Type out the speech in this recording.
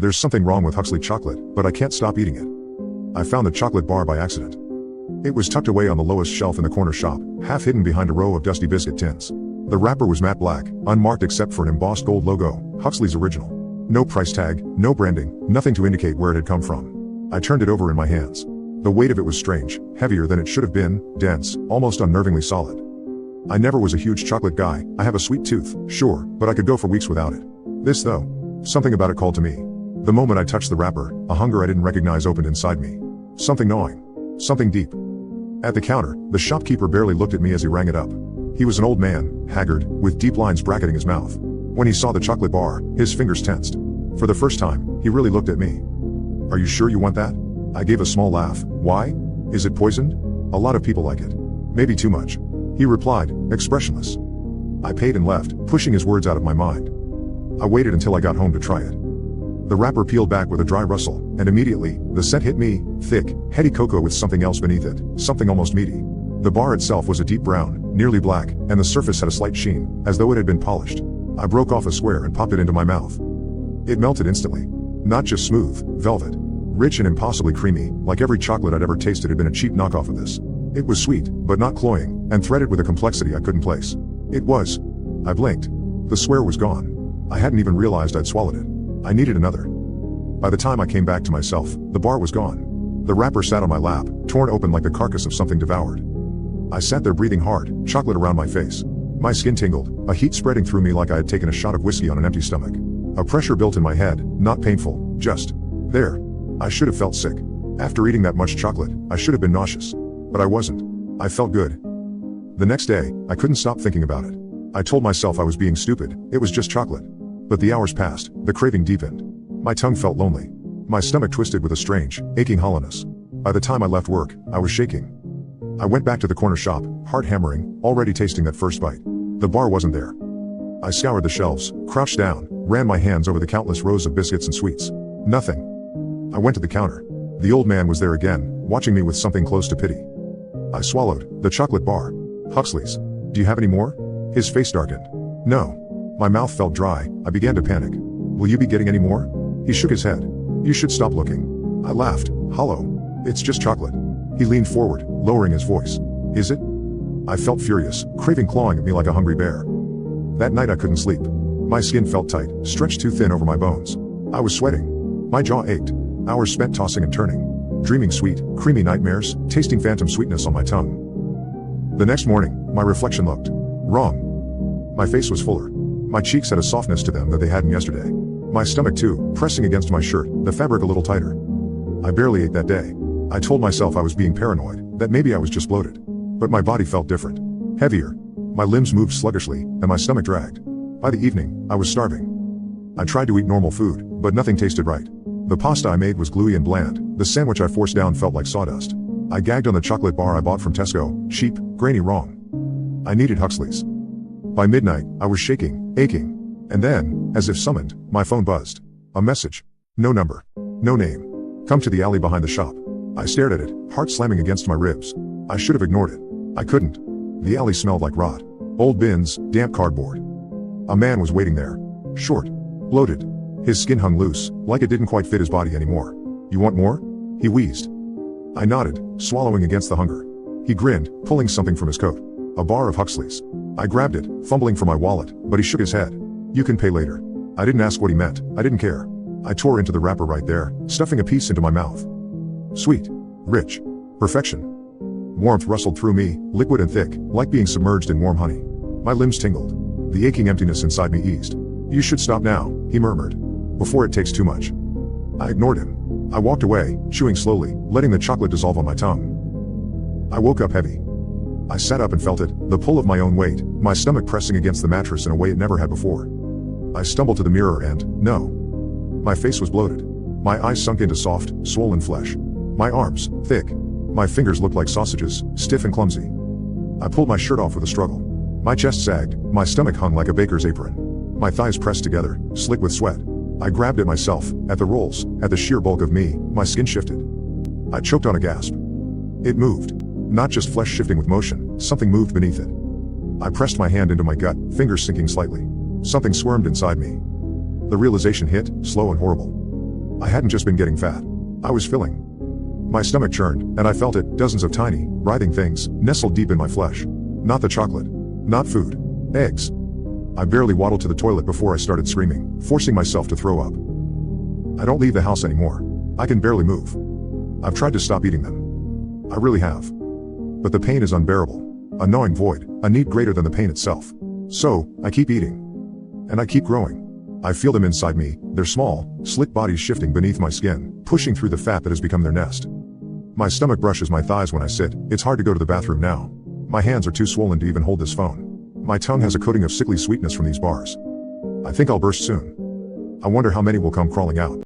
There's something wrong with Huxley Chocolate, but I can't stop eating it. I found the chocolate bar by accident. It was tucked away on the lowest shelf in the corner shop, half hidden behind a row of dusty biscuit tins. The wrapper was matte black, unmarked except for an embossed gold logo, Huxley's Original. No price tag, no branding, nothing to indicate where it had come from. I turned it over in my hands. The weight of it was strange, heavier than it should have been, dense, almost unnervingly solid. I never was a huge chocolate guy. I have a sweet tooth, sure, but I could go for weeks without it. This though, something about it called to me. The moment I touched the wrapper, a hunger I didn't recognize opened inside me. Something gnawing. Something deep. At the counter, the shopkeeper barely looked at me as he rang it up. He was an old man, haggard, with deep lines bracketing his mouth. When he saw the chocolate bar, his fingers tensed. For the first time, he really looked at me. "Are you sure you want that?" I gave a small laugh. "Why? Is it poisoned?" "A lot of people like it. Maybe too much," he replied, expressionless. I paid and left, pushing his words out of my mind. I waited until I got home to try it. The wrapper peeled back with a dry rustle, and immediately, the scent hit me, thick, heady cocoa with something else beneath it, something almost meaty. The bar itself was a deep brown, nearly black, and the surface had a slight sheen, as though it had been polished. I broke off a square and popped it into my mouth. It melted instantly. Not just smooth, velvet. Rich and impossibly creamy, like every chocolate I'd ever tasted had been a cheap knockoff of this. It was sweet, but not cloying, and threaded with a complexity I couldn't place. It was. I blinked. The square was gone. I hadn't even realized I'd swallowed it. I needed another. By the time I came back to myself, the bar was gone. The wrapper sat on my lap, torn open like the carcass of something devoured. I sat there breathing hard, chocolate around my face. My skin tingled, a heat spreading through me like I had taken a shot of whiskey on an empty stomach. A pressure built in my head, not painful, just there. I should have felt sick. After eating that much chocolate, I should have been nauseous. But I wasn't. I felt good. The next day, I couldn't stop thinking about it. I told myself I was being stupid, it was just chocolate. But the hours passed, the craving deepened. My tongue felt lonely. My stomach twisted with a strange, aching hollowness. By the time I left work, I was shaking. I went back to the corner shop, heart hammering, already tasting that first bite. The bar wasn't there. I scoured the shelves, crouched down, ran my hands over the countless rows of biscuits and sweets. Nothing. I went to the counter. The old man was there again, watching me with something close to pity. I swallowed the chocolate bar. "Huxley's. Do you have any more?" His face darkened. "No." My mouth felt dry. I began to panic. "Will you be getting any more?" He shook his head. "You should stop looking." I laughed, hollow. "It's just chocolate." He leaned forward, lowering his voice. "Is it?" I felt furious, craving clawing at me like a hungry bear. That night I couldn't sleep. My skin felt tight, stretched too thin over my bones. I was sweating. My jaw ached. Hours spent tossing and turning. Dreaming sweet, creamy nightmares, tasting phantom sweetness on my tongue. The next morning, my reflection looked wrong. My face was fuller. My cheeks had a softness to them that they hadn't yesterday. My stomach too, pressing against my shirt, the fabric a little tighter. I barely ate that day. I told myself I was being paranoid, that maybe I was just bloated. But my body felt different. Heavier. My limbs moved sluggishly, and my stomach dragged. By the evening, I was starving. I tried to eat normal food, but nothing tasted right. The pasta I made was gluey and bland. The sandwich I forced down felt like sawdust. I gagged on the chocolate bar I bought from Tesco, cheap, grainy, wrong. I needed Huxley's. By midnight, I was shaking, aching. And then, as if summoned, my phone buzzed. A message. No number. No name. "Come to the alley behind the shop." I stared at it, heart slamming against my ribs. I should have ignored it. I couldn't. The alley smelled like rot. Old bins, damp cardboard. A man was waiting there. Short. Bloated. His skin hung loose, like it didn't quite fit his body anymore. "You want more?" he wheezed. I nodded, swallowing against the hunger. He grinned, pulling something from his coat. A bar of Huxley's. I grabbed it, fumbling for my wallet, but he shook his head. "You can pay later." I didn't ask what he meant, I didn't care. I tore into the wrapper right there, stuffing a piece into my mouth. Sweet. Rich. Perfection. Warmth rustled through me, liquid and thick, like being submerged in warm honey. My limbs tingled. The aching emptiness inside me eased. "You should stop now," he murmured. "Before it takes too much." I ignored him. I walked away, chewing slowly, letting the chocolate dissolve on my tongue. I woke up heavy. I sat up and felt it, the pull of my own weight, my stomach pressing against the mattress in a way it never had before. I stumbled to the mirror and, no. My face was bloated. My eyes sunk into soft, swollen flesh. My arms, thick. My fingers looked like sausages, stiff and clumsy. I pulled my shirt off with a struggle. My chest sagged, my stomach hung like a baker's apron. My thighs pressed together, slick with sweat. I grabbed at myself, at the rolls, at the sheer bulk of me, my skin shifted. I choked on a gasp. It moved. Not just flesh shifting with motion, something moved beneath it. I pressed my hand into my gut, fingers sinking slightly. Something squirmed inside me. The realization hit, slow and horrible. I hadn't just been getting fat. I was filling. My stomach churned, and I felt it, dozens of tiny, writhing things, nestled deep in my flesh. Not the chocolate. Not food. Eggs. I barely waddled to the toilet before I started screaming, forcing myself to throw up. I don't leave the house anymore. I can barely move. I've tried to stop eating them. I really have. But the pain is unbearable. A gnawing void, a need greater than the pain itself. So, I keep eating. And I keep growing. I feel them inside me, their small, slick bodies shifting beneath my skin, pushing through the fat that has become their nest. My stomach brushes my thighs when I sit. It's hard to go to the bathroom now. My hands are too swollen to even hold this phone. My tongue has a coating of sickly sweetness from these bars. I think I'll burst soon. I wonder how many will come crawling out.